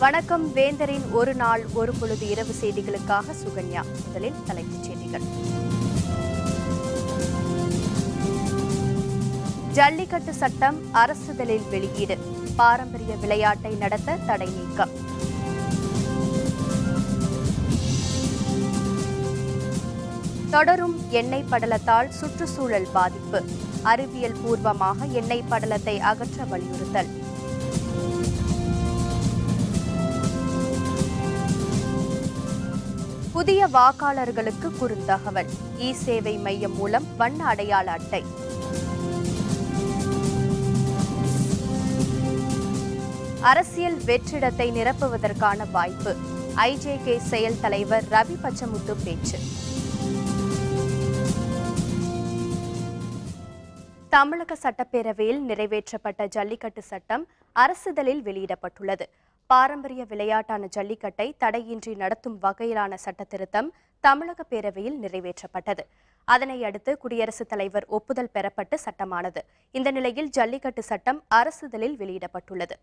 வணக்கம். வேந்தரின் ஒரு நாள் ஒரு பொழுது இரவு செய்திகளுக்காக சுகன்யா. முதலில் தலைப்புச் செய்திகள். ஜல்லிக்கட்டு சட்டம் அரசிதழில் வெளியீடு. பாரம்பரிய விளையாட்டை நடத்த தடை நீக்கம். தொடரும் எண்ணெய் படலத்தால் சுற்றுச்சூழல் பாதிப்பு. அறிவியல் பூர்வமாக எண்ணெய் படலத்தை அகற்ற வலியுறுத்தல். புதிய வாக்காளர்களுக்கு குறுந்தகவல். இ-சேவை மையம் மூலம் வண்ண அடையாள அட்டை. அரசியல் வெற்றிடத்தை நிரப்புவதற்கான வாய்ப்பு. ஐஜேகே செயல் தலைவர் ரவி பச்சமுத்து பேச்சு. தமிழக சட்டப்பேரவையில் நிறைவேற்றப்பட்ட ஜல்லிக்கட்டு சட்டம் அரசிதழில் வெளியிடப்பட்டுள்ளது. பாரம்பரிய விளையாட்டான ஜல்லிக்கட்டை தடையின்றி நடத்தும் வகையிலான சட்டத்திருத்தம் தமிழக பேரவையில் நிறைவேற்றப்பட்டது. அதனை அடுத்து குடியரசுத் தலைவர் ஒப்புதல் பெறப்பட்டு சட்டமானது. இந்த நிலையில் ஜல்லிக்கட்டு சட்டம் அரசிதழில் வெளியிடப்பட்டுள்ளது.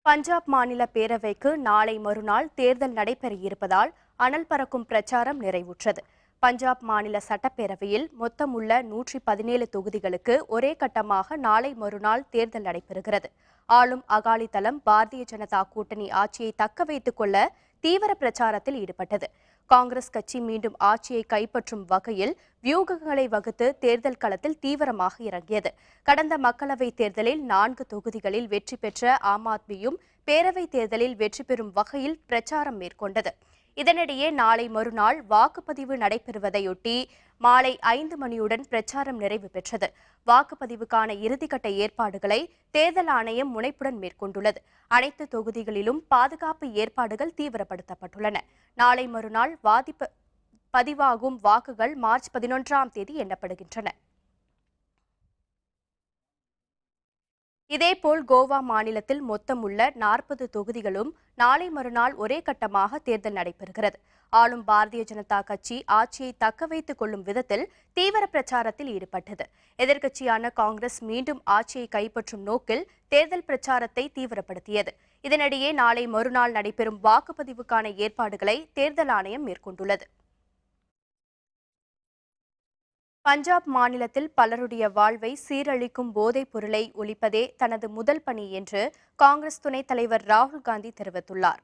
பஞ்சாப் மாநில பேரவைக்கு நாளை மறுநாள் தேர்தல் நடைபெற இருப்பதால் அனல் பறக்கும் பிரச்சாரம் நிறைவுற்றது. பஞ்சாப் மாநில சட்டப்பேரவையில் மொத்தம் உள்ள 117 தொகுதிகளுக்கு ஒரே கட்டமாக நாளை மறுநாள் தேர்தல் நடைபெறுகிறது. ஆளும் அகாலிதளம் பாரதிய ஜனதா கூட்டணி ஆட்சியை தக்க வைத்துக் கொள்ள தீவிர பிரச்சாரத்தில் ஈடுபட்டது. காங்கிரஸ் கட்சி மீண்டும் ஆட்சியை கைப்பற்றும் வகையில் வியூகங்களை வகுத்து தேர்தல் களத்தில் தீவிரமாக இறங்கியது. கடந்த மக்களவைத் தேர்தலில் 4 தொகுதிகளில் வெற்றி பெற்ற ஆம் ஆத்மியும் பேரவைத் தேர்தலில் வெற்றி பெறும் வகையில் பிரச்சாரம் மேற்கொண்டது. இதனிடையே நாளை மறுநாள் வாக்குப்பதிவு நடைபெறுவதையொட்டி மாலை 5 மணியுடன் பிரச்சாரம் நிறைவு பெற்றது. வாக்குப்பதிவுக்கான இறுதிக்கட்ட ஏற்பாடுகளை தேர்தல் ஆணையம் முனைப்புடன் மேற்கொண்டுள்ளது. அனைத்து தொகுதிகளிலும் பாதுகாப்பு ஏற்பாடுகள் தீவிரப்படுத்தப்பட்டுள்ளன. நாளை மறுநாள் பதிவாகும் வாக்குகள் மார்ச் 11ஆம் தேதி எண்ணப்படுகின்றன. இதேபோல் கோவா மாநிலத்தில் மொத்தம் உள்ள 40 தொகுதிகளும் நாளை மறுநாள் ஒரே கட்டமாக தேர்தல் நடைபெறுகிறது. ஆளும் பாரதிய ஜனதா கட்சி ஆட்சியை தக்க வைத்துக் கொள்ளும் விதத்தில் தீவிர பிரச்சாரத்தில் ஈடுபட்டது. எதிர்க்கட்சியான காங்கிரஸ் மீண்டும் ஆட்சியை கைப்பற்றும் நோக்கில் தேர்தல் பிரச்சாரத்தை தீவிரப்படுத்தியது. இதனிடையே நாளை மறுநாள் நடைபெறும் வாக்குப்பதிவுக்கான ஏற்பாடுகளை தேர்தல் ஆணையம் மேற்கொண்டுள்ளது. பஞ்சாப் மாநிலத்தில் பலருடைய வாழ்வை சீரழிக்கும் போதைப் பொருளை ஒழிப்பதே தனது முதல் பணி என்று காங்கிரஸ் துணைத் தலைவர் ராகுல் காந்தி தெரிவித்துள்ளார்.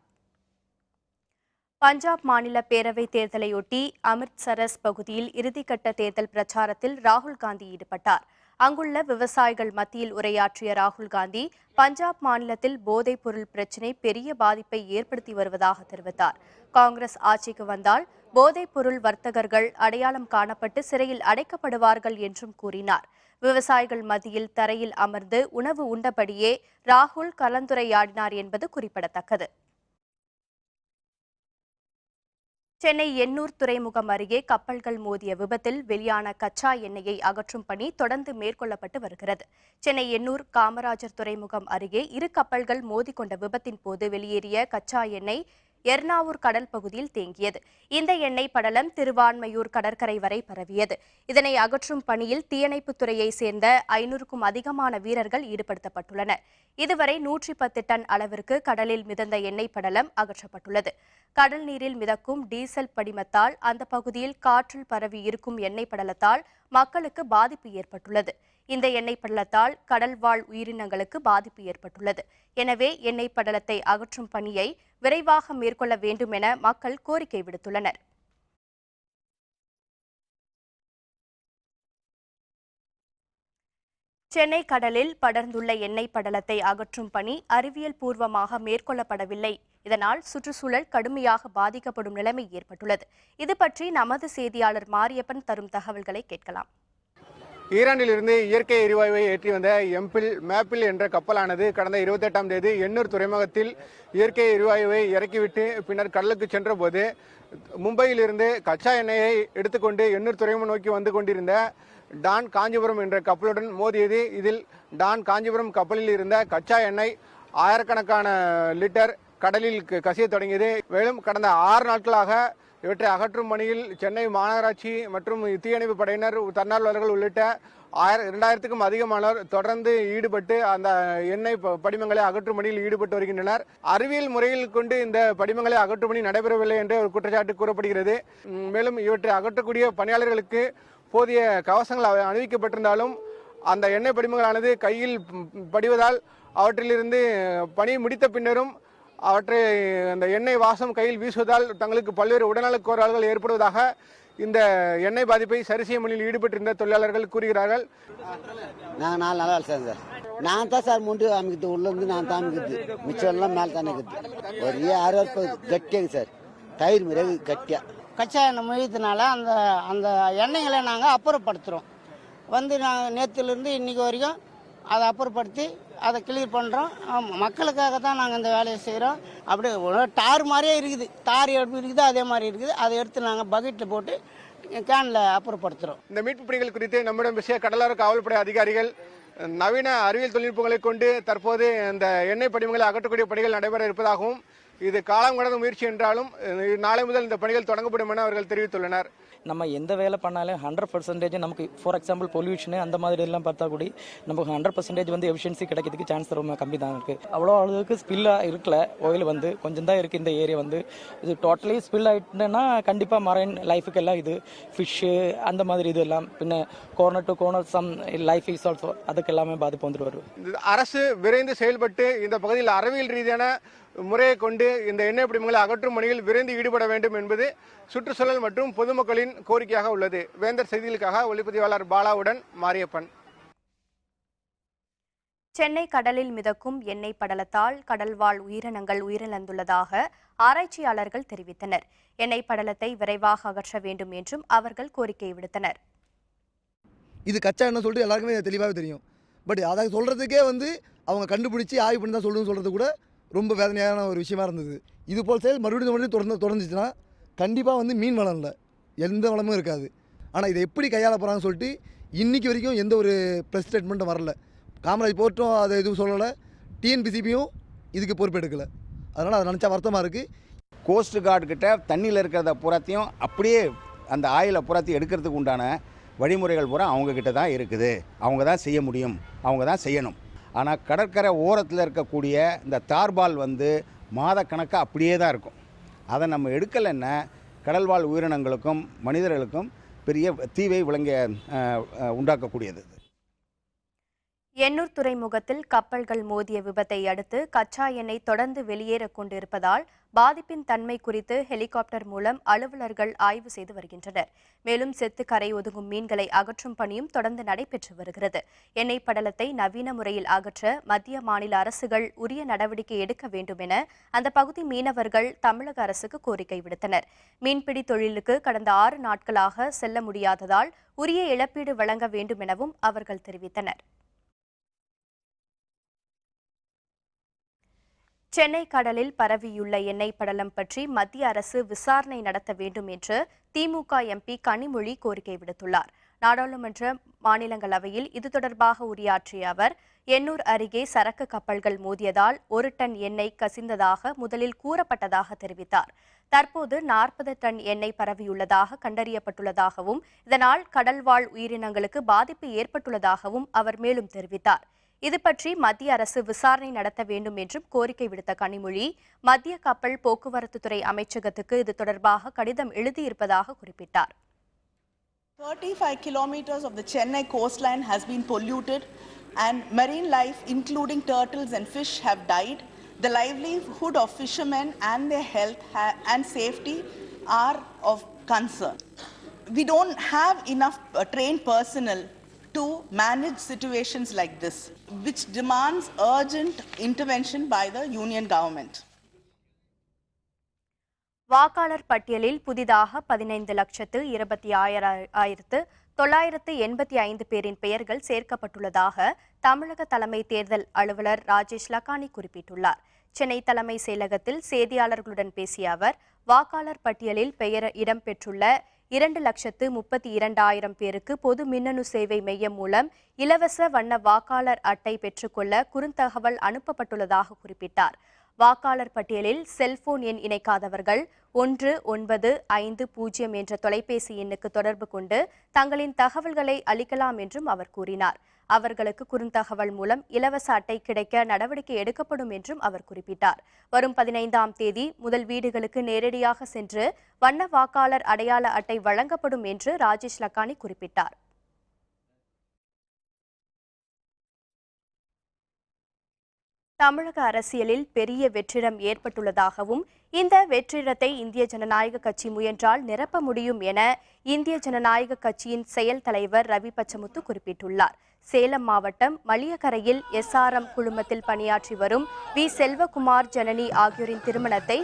பஞ்சாப் மாநில பேரவைத் தேர்தலையொட்டி அமிர்த்சரஸ் பகுதியில் இறுதிக்கட்ட தேர்தல் பிரச்சாரத்தில் ராகுல் காந்தி ஈடுபட்டார். அங்குள்ள விவசாயிகள் மத்தியில் உரையாற்றிய ராகுல் காந்தி பஞ்சாப் மாநிலத்தில் போதைப் பொருள் பிரச்சினை பெரிய பாதிப்பை ஏற்படுத்தி வருவதாக தெரிவித்தார். காங்கிரஸ் ஆட்சிக்கு வந்தால் போதைப் பொருள் வர்த்தகர்கள் அடையாளம் காணப்பட்டு சிறையில் அடைக்கப்படுவார்கள் என்றும் கூறினார். விவசாயிகள் மத்தியில் தரையில் அமர்ந்து உணவு உண்டபடியே ராகுல் கலந்துரையாடினார் என்பது குறிப்பிடத்தக்கது. சென்னை எண்ணூர் துறைமுகம் அருகே கப்பல்கள் மோதிய விபத்தில் வெளியான கச்சா எண்ணெயை அகற்றும் பணி தொடர்ந்து மேற்கொள்ளப்பட்டு வருகிறது. சென்னை எண்ணூர் காமராஜர் துறைமுகம் அருகே 2 கப்பல்கள் மோதிக்கொண்ட விபத்தின் போது வெளியேறிய கச்சா எண்ணெய் எர்ணாவூர் கடல் பகுதியில் தேங்கியது. இந்த எண்ணெய் படலம் திருவான்மையூர் கடற்கரை வரை பரவியது. இதனை அகற்றும் பணியில் தீயணைப்புத் துறையை சேர்ந்த 500க்கும் அதிகமான வீரர்கள் ஈடுபடுத்தப்பட்டுள்ளனர். இதுவரை 110 டன் அளவிற்கு கடலில் மிதந்த எண்ணெய் படலம் அகற்றப்பட்டுள்ளது. கடல் நீரில் மிதக்கும் டீசல் படிமத்தால் அந்த பகுதியில் காற்றில் பரவி இருக்கும் எண்ணெய் படலத்தால் மக்களுக்கு பாதிப்பு ஏற்பட்டுள்ளது. இந்த எண்ணெய் படலத்தால் கடல்வாழ் உயிரினங்களுக்கு பாதிப்பு ஏற்பட்டுள்ளது. எனவே எண்ணெய் படலத்தை அகற்றும் பணியை விரைவாக மேற்கொள்ள வேண்டும் என மக்கள் கோரிக்கை விடுத்துள்ளனர். சென்னை கடலில் படர்ந்துள்ள எண்ணெய் படலத்தை அகற்றும் பணி அறிவியல் பூர்வமாக மேற்கொள்ளப்படவில்லை. இதனால் சுற்றுச்சூழல் கடுமையாக பாதிக்கப்படும் நிலைமை ஏற்பட்டுள்ளது. இது பற்றி நமது செய்தியாளர் மாரியப்பன் தரும் தகவல்களை கேட்கலாம். ஈரானிலிருந்து இயற்கை எரிவாயுவை ஏற்றி வந்த மேப்பிள் என்ற கப்பலானது கடந்த 28ஆம் தேதி எண்ணூர் துறைமுகத்தில் இயற்கை எரிவாயுவை இறக்கிவிட்டு பின்னர் கடலுக்கு சென்ற போது மும்பையிலிருந்து கச்சா எண்ணெயை எடுத்துக்கொண்டு எண்ணூர் துறைமுகம் நோக்கி வந்து கொண்டிருந்த டான் காஞ்சிபுரம் என்ற கப்பலுடன் மோதியது. இதில் டான் காஞ்சிபுரம் கப்பலில் இருந்த கச்சா எண்ணெய் ஆயிரக்கணக்கான லிட்டர் கடலில் கசிய தொடங்கியது. மேலும் கடந்த 6 நாட்களாக இவற்றை அகற்றும் பணியில் சென்னை மாநகராட்சி மற்றும் தீயணைப்பு படையினர், தன்னார்வலர்கள் உள்ளிட்ட 2000க்கும் அதிகமானோர் தொடர்ந்து ஈடுபட்டு அந்த எண்ணெய் படிமங்களை அகற்றும் பணியில் ஈடுபட்டு வருகின்றனர். அறிவியல் முறையில் கொண்டு இந்த படிமங்களை அகற்றும் பணி நடைபெறவில்லை என்ற ஒரு குற்றச்சாட்டு கூறப்படுகிறது. மேலும் இவற்றை அகற்றக்கூடிய பணியாளர்களுக்கு போதிய கவசங்கள் அணிவிக்கப்பட்டிருந்தாலும் அந்த எண்ணெய் படிமங்களானது கையில் படிவதால் அவற்றிலிருந்து பணி முடித்த பின்னரும் அவற்றை அந்த எண்ணெய் வாசம் கையில் வீசுவதால் தங்களுக்கு பல்வேறு உடல்நலக் கோளாறுகள் ஏற்படுவதாக இந்த எண்ணெய் பாதிப்பை சரி செய்யும் பணியில் ஈடுபட்டிருந்த தொழிலாளர்கள் கூறுகிறார்கள். நாங்கள் 4 நாள் வேலை செய்யறோம் சார். நான் தான் சார் முண்டு அமைக்கிறது, உள்ளேருந்து நான் தான் அமைக்கிறது, மிச்சம் எல்லாம் மேலே தானே இருக்குது. ஒரே அறுவறுப்பு கட்டியாக சார், தயிர் மிளகு கட்டியா கச்சா எண்ணெய் மொழியத்தினால அந்த அந்த எண்ணெய்களை நாங்கள் அப்புறப்படுத்துகிறோம். நாங்கள் நேற்றுலேருந்து இன்றைக்கி வரைக்கும் அதை அப்புறப்படுத்தி அதை கிளியர் பண்ணுறோம். மக்களுக்காக தான் நாங்கள் இந்த வேலையை செய்கிறோம். அப்படியே டார் மாதிரியே இருக்குது, தார் எப்படி இருக்குது அதே மாதிரி இருக்குது. அதை எடுத்து நாங்கள் பக்கெட்டில் போட்டு கேனில் அப்புறப்படுத்துகிறோம். இந்த மீட்பு பணிகள் குறித்து நம்மிடம் பேசிய கடலோர காவல்படை அதிகாரிகள் நவீன அறிவியல் தொழில்நுட்பங்களை கொண்டு தற்போது இந்த எண்ணெய் படிமங்களை அகற்றக்கூடிய பணிகள் நடைபெற இருப்பதாகவும், இது காலம் கடந்த முயற்சி என்றாலும் நாளை முதல் இந்த பணிகள் தொடங்கப்படும் என அவர்கள் தெரிவித்துள்ளனர். நம்ம எந்த வேலை பண்ணாலும் 100% நமக்கு ஃபார் எக்ஸாம்பிள் பொல்யூஷனு அந்த மாதிரி எல்லாம் பார்த்தா கூட நமக்கு 100% வந்து எஃபிஷியன்சி கிடைக்கிறதுக்கு சான்ஸ் ரொம்ப கம்மி தான் இருக்குது. அவ்வளோ அளவுக்கு ஸ்பில்லாக இருக்கல, ஆயில் கொஞ்சம் தான் இருக்குது இந்த ஏரியா. இது டோட்டலி ஸ்பில் ஆகிட்டுன்னா கண்டிப்பாக மரைன் லைஃபுக்கு எல்லாம் இது ஃபிஷ்ஷு அந்த மாதிரி இது எல்லாம் பின்ன corner to corner some life is also அதுக்கு எல்லாமே பாதிப்பு வந்துட்டு வருது. அரசு விரைந்து செயல்பட்டு இந்த பகுதியில் அறிவியல் ரீதியான முறையை கொண்டு இந்த எண்ணெய் படிமங்களை அகற்றும் பணியில் விரைந்து ஈடுபட வேண்டும் என்பது சுற்றுச்சூழல் மற்றும் பொதுமக்களின் கோரிக்கையாக உள்ளது. வேந்தர் செய்திகளுக்காக ஒளிப்பதிவாளர் பாலாவுடன் மாரியப்பன். சென்னை கடலில் மிதக்கும் எண்ணெய் படலத்தால் கடல்வாழ் உயிரினங்கள் உயிரிழந்துள்ளதாக ஆராய்ச்சியாளர்கள் தெரிவித்தனர். எண்ணெய் படலத்தை விரைவாக அகற்ற வேண்டும் என்றும் அவர்கள் கோரிக்கை விடுத்தனர். இது கச்சா எண்ணெய் சொல்லிட்டு எல்லாருக்குமே தெளிவாகவே தெரியும். பட் அதை சொல்கிறதுக்கே அவங்க கண்டுபிடிச்சி ஆய்வு பண்ணி தான் சொல்லணும்னு சொல்கிறது கூட ரொம்ப வேதனையான ஒரு விஷயமா இருந்தது. இது போல் செயல் மறுபடியும் தொடர்ந்துச்சுன்னா கண்டிப்பாக மீன் வளம் இல்லை, எந்த வளமும் இருக்காது. ஆனால் இதை எப்படி கையாள போகிறாங்கன்னு சொல்லிட்டு இன்றைக்கி வரைக்கும் எந்த ஒரு ப்ரெஸ் ஸ்டேட்மெண்ட்டும் வரல. காமராஜ் போர்ட்டும் அதை எதுவும் சொல்லலை, டிஎன்பிசிபியும் இதுக்கு பொறுப்பெடுக்கலை. அதனால் அதை நினச்சா வருத்தமாக இருக்குது. கோஸ்ட் கார்டு கிட்ட தண்ணியில் இருக்கிறத புறத்தையும் அப்படியே அந்த ஆயிலை புறத்தையும் எடுக்கிறதுக்கு உண்டான வழிமுறைகள் பூரா அவங்கக்கிட்ட தான் இருக்குது. அவங்க தான் செய்ய முடியும், அவங்க தான் செய்யணும். ஆனால் கடற்கரை ஓரத்தில் இருக்கக்கூடிய இந்த தார்பால் மாதக்கணக்காக அப்படியே தான் இருக்கும். அதை நம்ம எடுக்கலைன்னா கடல்வாழ் உயிரினங்களுக்கும் மனிதர்களுக்கும் பெரிய தீவை உண்டாக்கக்கூடியது. எண்ணூர் துறைமுகத்தில் கப்பல்கள் மோதிய விபத்தை அடுத்து கச்சா எண்ணெய் தொடர்ந்து வெளியேறக் கொண்டிருப்பதால் பாதிப்பின் தன்மை குறித்து ஹெலிகாப்டர் மூலம் அலுவலர்கள் ஆய்வு செய்து வருகின்றனர். மேலும் செத்து கரை ஒதுங்கும் மீன்களை அகற்றும் பணியும் தொடர்ந்து நடைபெற்று வருகிறது. எண்ணெய் படலத்தை நவீன முறையில் அகற்ற மத்திய மாநில அரசுகள் உரிய நடவடிக்கை எடுக்க வேண்டும் என அந்த பகுதி மீனவர்கள் தமிழக அரசுக்கு கோரிக்கை விடுத்தனர். மீன்பிடி தொழிலுக்கு கடந்த 6 நாட்களாக செல்ல முடியாததால் உரிய இழப்பீடு வழங்க வேண்டும் எனவும் அவர்கள் தெரிவித்தனர். சென்னை கடலில் பரவியுள்ள எண்ணெய் படலம் பற்றி மத்திய அரசு விசாரணை நடத்த வேண்டும் என்று திமுக எம்பி கனிமொழி கோரிக்கை விடுத்துள்ளார். நாடாளுமன்ற மாநிலங்களவையில் இது தொடர்பாக உரையாற்றிய அவர், எண்ணூர் அருகே சரக்கு கப்பல்கள் மோதியதால் 1 டன் எண்ணெய் கசிந்ததாக முதலில் கூறப்பட்டதாக தெரிவித்தார். தற்போது 40 டன் எண்ணெய் பரவியுள்ளதாக கண்டறியப்பட்டுள்ளதாகவும் இதனால் கடல்வாழ் உயிரினங்களுக்கு பாதிப்பு ஏற்பட்டுள்ளதாகவும் அவர் மேலும் தெரிவித்தார். இது பற்றி மத்திய அரசு விசாரணை நடத்த வேண்டும் என்றும் கோரிக்கை விடுத்த கனிமொழி, மத்திய கப்பல் போக்குவரத்து துறை அமைச்சகத்துக்கு இது தொடர்பாக கடிதம் எழுதியிருப்பதாக குறிப்பிட்டார். 35 kilometers of the Chennai coastline has been polluted and marine life including turtles and fish have died. The livelihood of fishermen and their health and safety are of concern. We don't have enough trained personnel to manage situations like this, which demands urgent intervention by the union government. வாக்காளர் பட்டியலில் புதிதாக 15,26,985 பேரின் பெயர்கள் சேர்க்கப்பட்டுள்ளதாக தமிழக தலைமை தேர்தல் அலுவலர் ராஜேஷ் லக்கானி குறிப்பிட்டுள்ளார். சென்னை தலைமை செயலகத்தில் செய்தியாளர்களுடன் பேசிய அவர், வாக்காளர் பட்டியலில் பெயர் இடம்பெற்றுள்ள 2,32,000 பேருக்கு பொது மின்னணு சேவை மையம் மூலம் இலவச வண்ண வாக்காளர் அட்டை பெற்றுக்கொள்ள குறுந்தகவல் அனுப்பப்பட்டுள்ளதாக குறிப்பிட்டார். வாக்காளர் பட்டியலில் செல்போன் எண் இணைக்காதவர்கள் 1950 என்ற தொலைபேசி எண்ணுக்கு தொடர்பு கொண்டு தங்களின் தகவல்களை அளிக்கலாம் என்றும் அவர் கூறினார். அவர்களுக்கு குறுந்தகவல் மூலம் இலவச அட்டை கிடைக்க நடவடிக்கை எடுக்கப்படும் என்றும் அவர் குறிப்பிட்டார். வரும் 15ஆம் தேதி முதல் வீடுகளுக்கு நேரடியாக சென்று வண்ண வாக்காளர் அடையாள அட்டை வழங்கப்படும் என்று ராஜேஷ் லக்கானி குறிப்பிட்டார். தமிழக அரசியலில் பெரிய வெற்றிடம் ஏற்பட்டுள்ளதாகவும் இந்த வெற்றிடத்தை இந்திய ஜனநாயக கட்சி முயன்றால் நிரப்ப முடியும் என இந்திய ஜனநாயக கட்சியின் செயல் தலைவர் ரவி பச்சமுத்து குறிப்பிட்டுள்ளார். சேலம் மாவட்டம் மளியக்கரையில் SRM குழுமத்தில் பணியாற்றி வரும் வி செல்வகுமார் ஜனனி ஆகியோரின் திருமணத்தை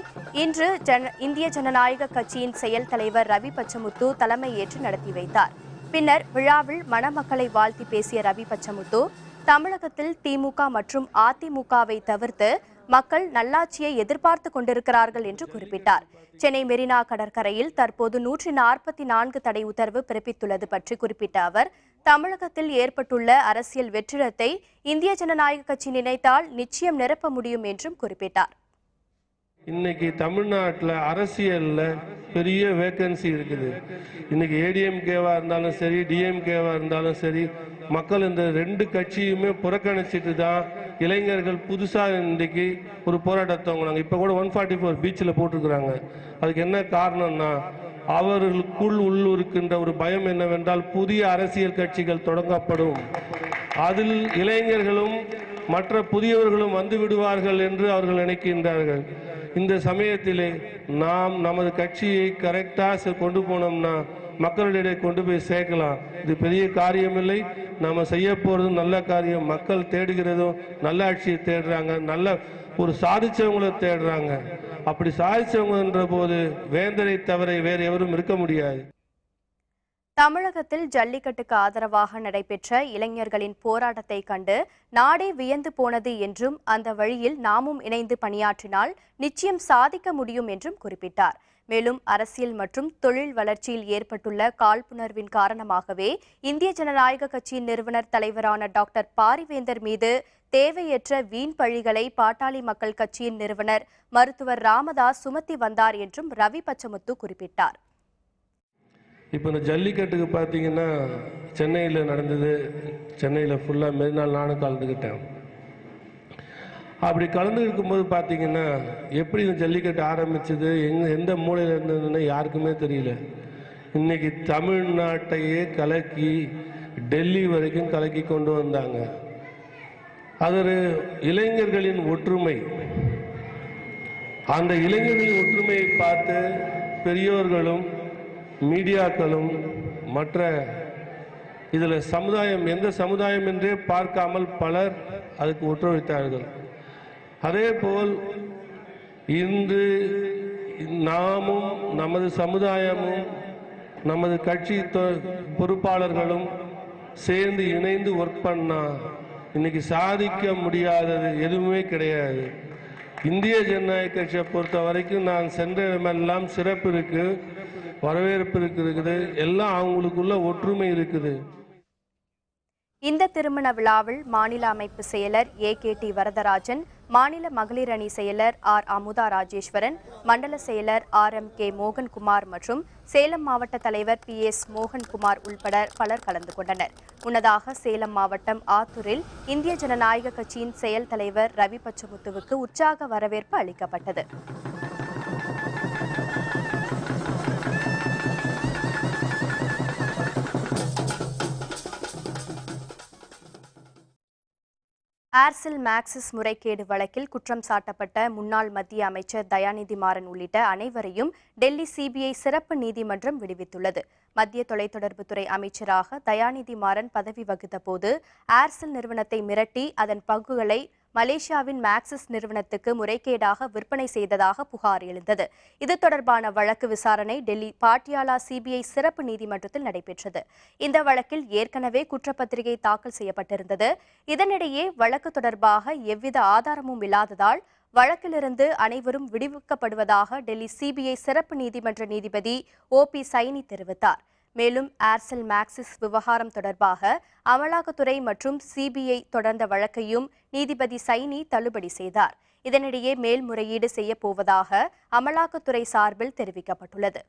இன்று இந்திய ஜனநாயக கட்சியின் செயல் தலைவர் ரவி பச்சமுத்து தலைமையேற்று நடத்தி வைத்தார். பின்னர் விழாவில் மணமக்களை வாழ்த்தி பேசிய ரவி பச்சமுத்து, தமிழகத்தில் திமுக மற்றும் அதிமுகவை தவிர்த்து மக்கள் நல்லாட்சியை எதிர்பார்த்து கொண்டிருக்கிறார்கள் என்று குறிப்பிட்டார். சென்னை மெரினா கடற்கரையில் தற்போது 144 தடை உத்தரவு பிறப்பித்துள்ளது பற்றி குறிப்பிட்ட அவர், தமிழகத்தில் ஏற்பட்டுள்ள அரசியல் வெற்றிடத்தை இந்திய ஜனநாயக கட்சி நினைத்தால் நிச்சயம் நிரப்ப முடியும் என்றும் குறிப்பிட்டார். இன்னைக்கு தமிழ்நாட்டில் அரசியலில் பெரிய வேக்கன்சி இருக்குது. இன்னைக்கு ஏடிஎம்கேவாக இருந்தாலும் சரி, டிஎம்கேவாக இருந்தாலும் சரி, மக்கள் இந்த ரெண்டு கட்சியுமே புறக்கணிச்சிட்டு தான் இளைஞர்கள் புதுசாக இன்றைக்கு ஒரு போராட்டத்தை வாங்கினாங்க. இப்போ கூட 144 பீச்சில் போட்டிருக்கிறாங்க. அதுக்கு என்ன காரணம்னா, அவர்களுக்குள் உள்ளிருக்கின்ற ஒரு பயம் என்னவென்றால் புதிய அரசியல் கட்சிகள் தொடங்கப்படும், அதில் இளைஞர்களும் மற்ற புதியவர்களும் வந்து விடுவார்கள் என்று அவர்கள் நினைக்கின்றார்கள். இந்த சமயத்திலே நாம் நமது கட்சியை கரெக்டாக கொண்டு போனோம்னா மக்களிடையே கொண்டு போய் சேர்க்கலாம். இது பெரிய காரியமில்லை. நாம் செய்ய போகிறதும் நல்ல காரியம். மக்கள் தேடுகிறதும் நல்ல ஆட்சியை தேடுறாங்க, நல்ல ஒரு சாதிச்சவங்களை தேடுறாங்க. அப்படி சாதிச்சவங்கன்ற போது வேந்தரை தவிர வேறு எவரும் இருக்க முடியாது. தமிழகத்தில் ஜல்லிக்கட்டுக்கு ஆதரவாக நடைபெற்ற இளைஞர்களின் போராட்டத்தை கண்டு நாடே வியந்து போனது என்றும் அந்த வழியில் நாமும் இணைந்து பணியாற்றினால் நிச்சயம் சாதிக்க முடியும் என்றும் குறிப்பிட்டார். மேலும் அரசியல் மற்றும் தொழில் வளர்ச்சியில் ஏற்பட்டுள்ள காழ்ப்புணர்வின் காரணமாகவே இந்திய ஜனநாயக கட்சியின் நிறுவனர் தலைவரான டாக்டர் பாரிவேந்தர் மீது தேவையற்ற வீண் பழிகளை பாட்டாளி மக்கள் கட்சியின் நிறுவனர் மருத்துவர் ராமதாஸ் சுமத்தி வந்தார் என்றும் ரவி பச்சமுத்து குறிப்பிட்டார். இப்போ இந்த ஜல்லிக்கட்டுக்கு பார்த்தீங்கன்னா சென்னையில் நடந்தது. சென்னையில் ஃபுல்லாக மெரினால் நானும் கலந்துக்கிட்டேன். அப்படி கலந்து இருக்கும்போது பார்த்தீங்கன்னா எப்படி இந்த ஜல்லிக்கட்டு ஆரம்பிச்சது, எந்த மூலையில் இருந்ததுன்னு யாருக்குமே தெரியல. இன்னைக்கு தமிழ்நாட்டையே கலக்கி டெல்லி வரைக்கும் கலக்கி கொண்டு வந்தாங்க. அது ஒரு இளைஞர்களின் ஒற்றுமை. அந்த இளைஞர்களின் ஒற்றுமையை பார்த்து பெரியோர்களும் மீடியாக்களும் மற்ற இதில் சமுதாயம், எந்த சமுதாயம் என்றே பார்க்காமல் பலர் அதுக்கு ஒத்துழைத்தார்கள். அதேபோல் இன்று நாமும் நமது சமுதாயமும் நமது கட்சி பொறுப்பாளர்களும் சேர்ந்து இணைந்து ஒர்க் பண்ணா இன்னைக்கு சாதிக்க முடியாதது எதுவுமே கிடையாது. இந்திய ஜனநாயக கட்சியை பொறுத்த வரைக்கும் நான் சென்ற இடமெல்லாம் சிறப்பு இருக்கு, வரவேற்பு இருக்குது, எல்லாம் அவங்களுக்குள்ள ஒற்றுமை இருக்குது. இந்த திருமண விழாவில் மாநில அமைப்பு செயலர் AKT வரதராஜன், மாநில மகளிர் அணி செயலர் R அமுதா ராஜேஸ்வரன், மண்டல செயலர் RMK மோகன்குமார் மற்றும் சேலம் மாவட்ட தலைவர் PS மோகன்குமார் உள்பட பலர் கலந்து கொண்டனர். முன்னதாக சேலம் மாவட்டம் ஆத்தூரில் இந்திய ஜனநாயக கட்சியின் செயல் தலைவர் ரவி பச்சமுத்துவுக்கு உற்சாக வரவேற்பு அளிக்கப்பட்டது. ஏர்செல் மேக்சிஸ் முறைகேடு வழக்கில் குற்றம் சாட்டப்பட்ட முன்னாள் மத்திய அமைச்சர் தயாநிதி மாறன் உள்ளிட்ட அனைவரையும் டெல்லி CBI சிறப்பு நீதிமன்றம் விடுவித்துள்ளது. மத்திய தொலைத்தொடர்புத்துறை அமைச்சராக தயாநிதி மாறன் பதவி வகித்த போது ஏர்செல் நிறுவனத்தை மிரட்டி அதன் பங்குகளை மலேசியாவின் மேக்சிஸ் நிறுவனத்துக்கு முறைகேடாக விற்பனை செய்ததாக புகார் எழுந்தது. இது தொடர்பான வழக்கு விசாரணை டெல்லி பாட்டியாலா CBI சிறப்பு நீதிமன்றத்தில் நடைபெற்றது. இந்த வழக்கில் ஏற்கனவே குற்றப்பத்திரிகை தாக்கல் செய்யப்பட்டிருந்தது. இதனிடையே வழக்கு தொடர்பாக எவ்வித ஆதாரமும் இல்லாததால் வழக்கிலிருந்து அனைவரும் விடுவிக்கப்படுவதாக டெல்லி CBI சிறப்பு நீதிமன்ற நீதிபதி OP சைனி தெரிவித்தார். மேலும் ஏர்செல் மேக்சிஸ் விவகாரம் தொடர்பாக அமலாக்கத்துறை மற்றும் சிபிஐ தொடர்ந்த வழக்கையும் நீதிபதி சைனி தள்ளுபடி செய்தார். இதனிடையே மேல்முறையீடு செய்யப்போவதாக அமலாக்கத்துறை சார்பில் தெரிவிக்கப்பட்டுள்ளது.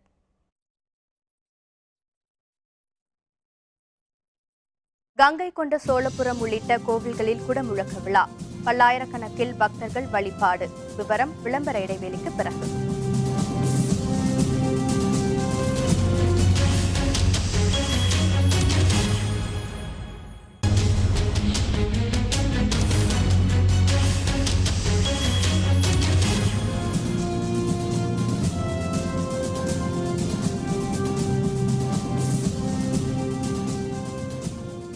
கங்கை கொண்ட சோழபுரம் உள்ளிட்ட கோவில்களில் குடமுழக்கு விழா, பல்லாயிரக்கணக்கில் பக்தர்கள் வழிபாடு. விவரம் விளம்பர இடைவேளைக்கு பிறகு.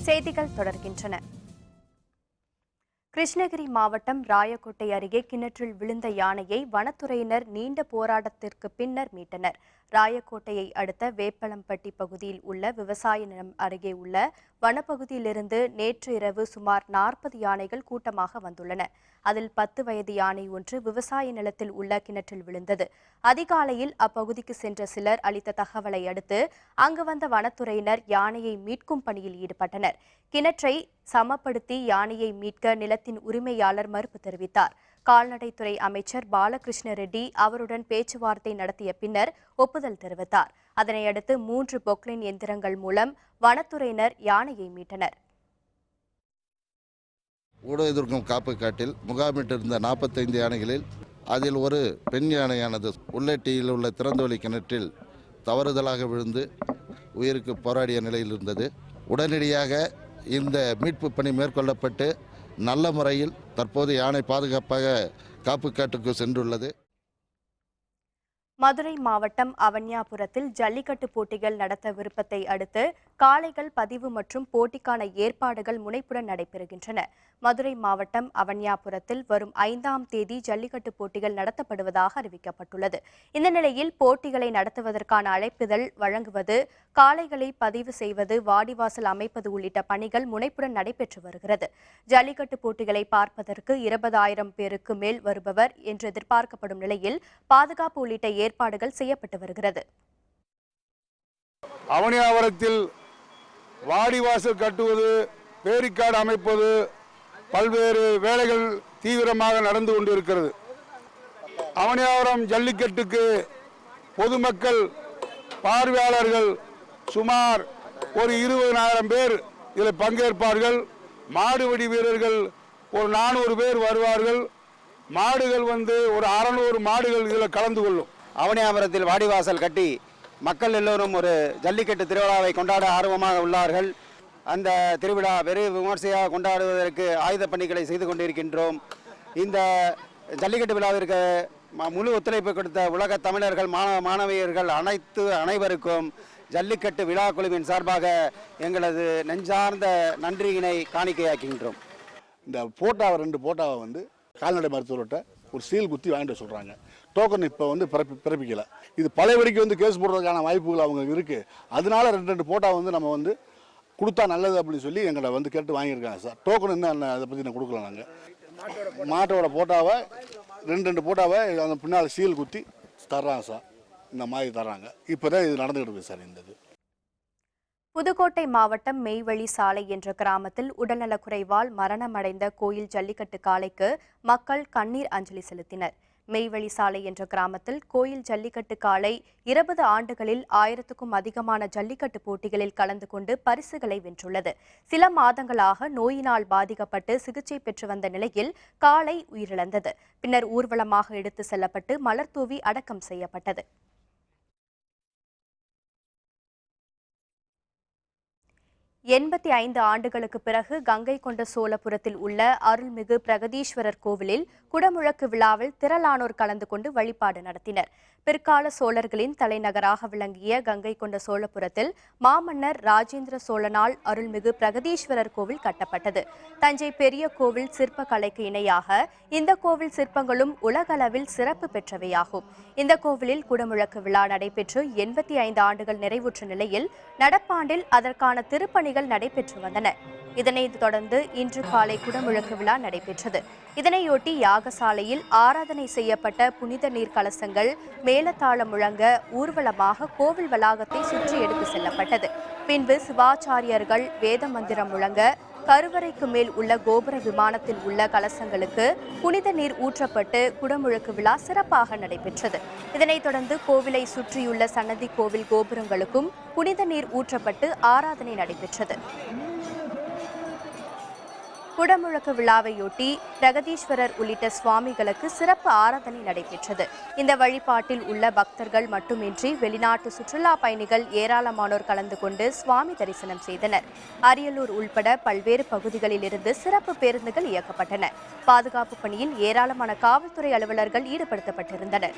செய்திகள் தொடர்கின்றன. கிருஷ்ணகிரி மாவட்டம் ராயக்கோட்டை அருகே கிணற்றில் விழுந்த யானையை வனத்துறையினர் நீண்ட போராட்டத்திற்கு பின்னர் மீட்டனர். ராயக்கோட்டையை அடுத்த வேப்பளம்பட்டி பகுதியில் உள்ள விவசாய நிலம் அருகே உள்ள வனப்பகுதியிலிருந்து நேற்று இரவு சுமார் 40 யானைகள் கூட்டமாக வந்துள்ளன. அதில் 10 வயது யானை ஒன்று விவசாய நிலத்தில் உள்ள கிணற்றில் விழுந்தது. அதிகாலையில் அப்பகுதிக்கு சென்ற சிலர் அளித்த தகவலை அடுத்து அங்கு வந்த வனத்துறையினர் யானையை மீட்கும் பணியில் ஈடுபட்டனர். கிணற்றை சமப்படுத்தி யானையை மீட்க நிலத்தின் உரிமையாளர் மறுப்பு தெரிவித்தார். கால்நடைத்துறை அமைச்சர் பாலகிருஷ்ண ரெட்டி அவருடன் பேச்சுவார்த்தை நடத்திய பின்னர் ஒப்புதல் தெரிவித்தார். அதனையடுத்து 3 பொக்லைன் எந்திரங்கள் மூலம் வனத்துறையினர் யானையை மீட்டனர். ஊடகத்திற்கும் காப்பு காட்டில் முகாமிட்டிருந்த 45 யானைகளில் அதில் ஒரு பெண் யானையானது உள்ளட்டியில் உள்ள திறந்தவெளி கிணற்றில் தவறுதலாக விழுந்து உயிருக்கு போராடிய நிலையில் இருந்தது. உடனடியாக இந்த மீட்பு பணி மேற்கொள்ளப்பட்டு நல்ல முறையில் தற்போது யானை பாதுகாப்பாக காப்பு காட்டுக்கு சென்றுள்ளது. மதுரை மாவட்டம் அவன்யாபுரத்தில் ஜல்லிக்கட்டு போட்டிகள் நடத்த விருப்பத்தை அடுத்து காளைகள் பதிவு மற்றும் போட்டிக்கான ஏற்பாடுகள் முனைப்புடன் நடைபெறுகின்றன. மதுரை மாவட்டம் அவன்யாபுரத்தில் வரும் 5ஆம் தேதி ஜல்லிக்கட்டு போட்டிகள் நடத்தப்படுவதாக அறிவிக்கப்பட்டுள்ளது. இந்த நிலையில் போட்டிகளை நடத்துவதற்கான அழைப்புதல் வழங்குவது, காளைகளை பதிவு செய்வது, வாடிவாசல் அமைப்பது உள்ளிட்ட பணிகள் முனைப்புடன் நடைபெற்று வருகிறது. ஜல்லிக்கட்டு போட்டிகளை பார்ப்பதற்கு 20,000 பேருக்கு மேல் வருபவர் என்று எதிர்பார்க்கப்படும் நிலையில் பாதுகாப்பு உள்ளிட்ட ஏற்பாடுகள் செய்யப்பட்டு வருகிறது. அவனியாபுரத்தில் வாடிவாசல் கட்டுவது, பேரிக்காடு அமைப்பது, பல்வேறு வேலைகள் தீவிரமாக நடந்து கொண்டிருக்கிறது. அவனியாபுரம் ஜல்லிக்கட்டுக்கு பொதுமக்கள் பார்வையாளர்கள் சுமார் ஒரு 20,000 பேர் இதில் பங்கேற்பார்கள். மாடுபிடி வீரர்கள் ஒரு 400 பேர் வருவார்கள். மாடுகள் ஒரு 600 மாடுகள் இதில் கலந்து கொள்ளும். அவனியாபுரத்தில் வாடிவாசல் கட்டி மக்கள் எல்லோரும் ஒரு ஜல்லிக்கட்டு திருவிழாவை கொண்டாட ஆர்வமாக உள்ளார்கள். அந்த திருவிழா வெறு விமர்சையாக கொண்டாடுவதற்கு ஆயுத பணிகளை செய்து கொண்டிருக்கின்றோம். இந்த ஜல்லிக்கட்டு விழாவிற்கு முழு ஒத்துழைப்பு கொடுத்த உலக தமிழர்கள், மாணவியர்கள் அனைவருக்கும் ஜல்லிக்கட்டு விழா குழுவின் சார்பாக எங்களது நெஞ்சார்ந்த நன்றியினை காணிக்கையாக்கின்றோம். இந்த போட்டாவை 2 போட்டாவை கால்நடை மருத்துவர்கிட்ட ஒரு சீல் குத்தி வாங்கிட்டு சொல்கிறாங்க. டோக்கன் இப்போ பிறப்பிக்கலை. இது பழையபடிக்கு கேஸ் போடுறதுக்கான வாய்ப்புகள் அவங்க இருக்குது. அதனால 2 போட்டா நம்ம கொடுத்தா நல்லது அப்படின்னு சொல்லி எங்களை கேட்டு வாங்கியிருக்காங்க சார். டோக்கன் என்ன அதை பற்றி நான் கொடுக்கல. நாங்கள் மாட்டோட போட்டாவை 2 போட்டாவை அந்த பின்னால் சீல் குத்தி தர்றாங்க சார். இந்த மாதிரி தர்றாங்க. இப்போ தான் இது நடந்துகிட்டு இருக்குது சார். இந்த புதுக்கோட்டை மாவட்டம் மெய்வழி சாலை என்ற கிராமத்தில் உடல்நலக்குறைவால் மரணமடைந்த கோயில் ஜல்லிக்கட்டு காளைக்கு மக்கள் கண்ணீர் அஞ்சலி செலுத்தினர். மெய்வழி சாலை என்ற கிராமத்தில் கோயில் ஜல்லிக்கட்டு காளை 20 ஆண்டுகளில் 1000க்கும் அதிகமான ஜல்லிக்கட்டு போட்டிகளில் கலந்து கொண்டு பரிசுகளை வென்றுள்ளது. சில மாதங்களாக நோயினால் பாதிக்கப்பட்டு சிகிச்சை பெற்று வந்த நிலையில் காளை உயிரிழந்தது. பின்னர் ஊர்வலமாக எடுத்து செல்லப்பட்டு மலர் தூவி அடக்கம் செய்யப்பட்டது. எண்பத்தி ஆண்டுகளுக்கு பிறகு கங்கை கொண்ட சோழபுரத்தில் உள்ள அருள்மிகு பிரகதீஸ்வரர் கோவிலில் குடமுழக்கு விழாவில் திரளானோர் கலந்து கொண்டு வழிபாடு நடத்தினர். பிற்கால சோழர்களின் தலைநகராக விளங்கிய கங்கை கொண்ட சோழபுரத்தில் மாமன்னர் ராஜேந்திர சோழனால் அருள்மிகு பிரகதீஸ்வரர் கோவில் கட்டப்பட்டது. தஞ்சை பெரிய கோவில் சிற்ப கலைக்கு இணையாக இந்த கோவில் சிற்பங்களும் உலகளவில் சிறப்பு பெற்றவையாகும். இந்த கோவிலில் குடமுழக்கு விழா நடைபெற்று 85 ஆண்டுகள் நிறைவுற்ற நிலையில் நடப்பாண்டில் அதற்கான திருப்பணிகள் பூஜைகள் நடைபெற்று வந்தன. இதனைத் தொடர்ந்து இன்று காலை குடமுழக்கு விழா நடைபெற்றது. இதனையொட்டி யாகசாலையில் ஆராதனை செய்யப்பட்ட புனித நீர் கலசங்கள் மேலதாளம் முழங்க ஊர்வலமாக கோவில் வளாகத்தை சுற்றி எடுத்து செல்லப்பட்டது. பின்பு சிவாச்சாரியர்கள் வேத மந்திரம் முழங்க கருவறைக்கு மேல் உள்ள கோபுர விமானத்தில் உள்ள கலசங்களுக்கு புனித நீர் ஊற்றப்பட்டு குடமுழக்கு விழா சிறப்பாக நடைபெற்றது. இதனைத் தொடர்ந்து கோவிலை சுற்றியுள்ள சன்னதி கோவில் கோபுரங்களுக்கும் புனித நீர் ஊற்றப்பட்டு ஆராதனை நடைபெற்றது. குடமுழக்கு விழாவையொட்டி பிரகதீஸ்வரர் உள்ளிட்ட சுவாமிகளுக்கு சிறப்பு ஆராதனை நடைபெற்றது. இந்த வழிபாட்டில் உள்ள பக்தர்கள் மட்டுமின்றி வெளிநாட்டு சுற்றுலா பயணிகள் ஏராளமானோர் கலந்து கொண்டு சுவாமி தரிசனம் செய்தனர். அரியலூர் உள்பட பல்வேறு பகுதிகளில் இருந்து சிறப்பு பேருந்துகள் இயக்கப்பட்டன. பாதுகாப்பு பணியில் ஏராளமான காவல்துறை அலுவலர்கள் ஈடுபடுத்தப்பட்டிருந்தனர்.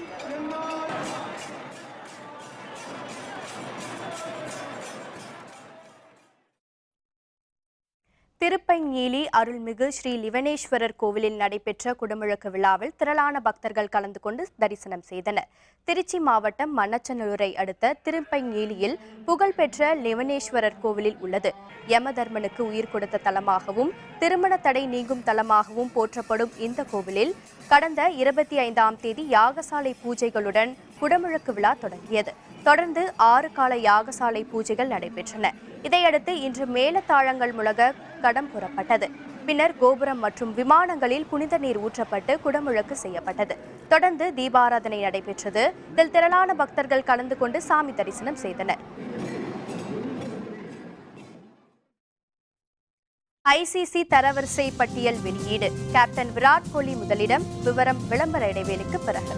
திருப்பைஞீலி அருள்மிகு ஸ்ரீ லிவனேஸ்வரர் கோவிலில் நடைபெற்ற குடமுழக்கு விழாவில் திரளான பக்தர்கள் கலந்து கொண்டு தரிசனம் செய்தனர். திருச்சி மாவட்டம் மண்ணச்சநல்லூரை அடுத்த திருப்பைஞீலியில் புகழ்பெற்ற லிவனேஸ்வரர் கோவிலில் உள்ளது. யமதர்மனுக்கு உயிர் கொடுத்த தலமாகவும் திருமண தடை நீங்கும் தலமாகவும் போற்றப்படும் இந்த கோவிலில் கடந்த 25ஆம் தேதி யாகசாலை பூஜைகளுடன் குடமுழக்கு விழா தொடங்கியது. தொடர்ந்து 6 கால யாகசாலை பூஜைகள் நடைபெற்றன. இதையடுத்து இன்று மேலதாளங்கள் முழங்க கடம் புறப்பட்டது. பின்னர் கோபுரம் மற்றும் விமானங்களில் புனித நீர் ஊற்றப்பட்டு குடமுழக்கு செய்யப்பட்டது. தொடர்ந்து தீபாராதனை நடைபெற்றது. இதில் திரளான பக்தர்கள் கலந்து கொண்டு சாமி தரிசனம் செய்தனர். ஐசிசி தரவரிசை பட்டியல் வெளியீடு. கேப்டன் விராட் கோலி முதலிடம். விவரம் விளம்பர இடைவேளைக்கு பிறகு.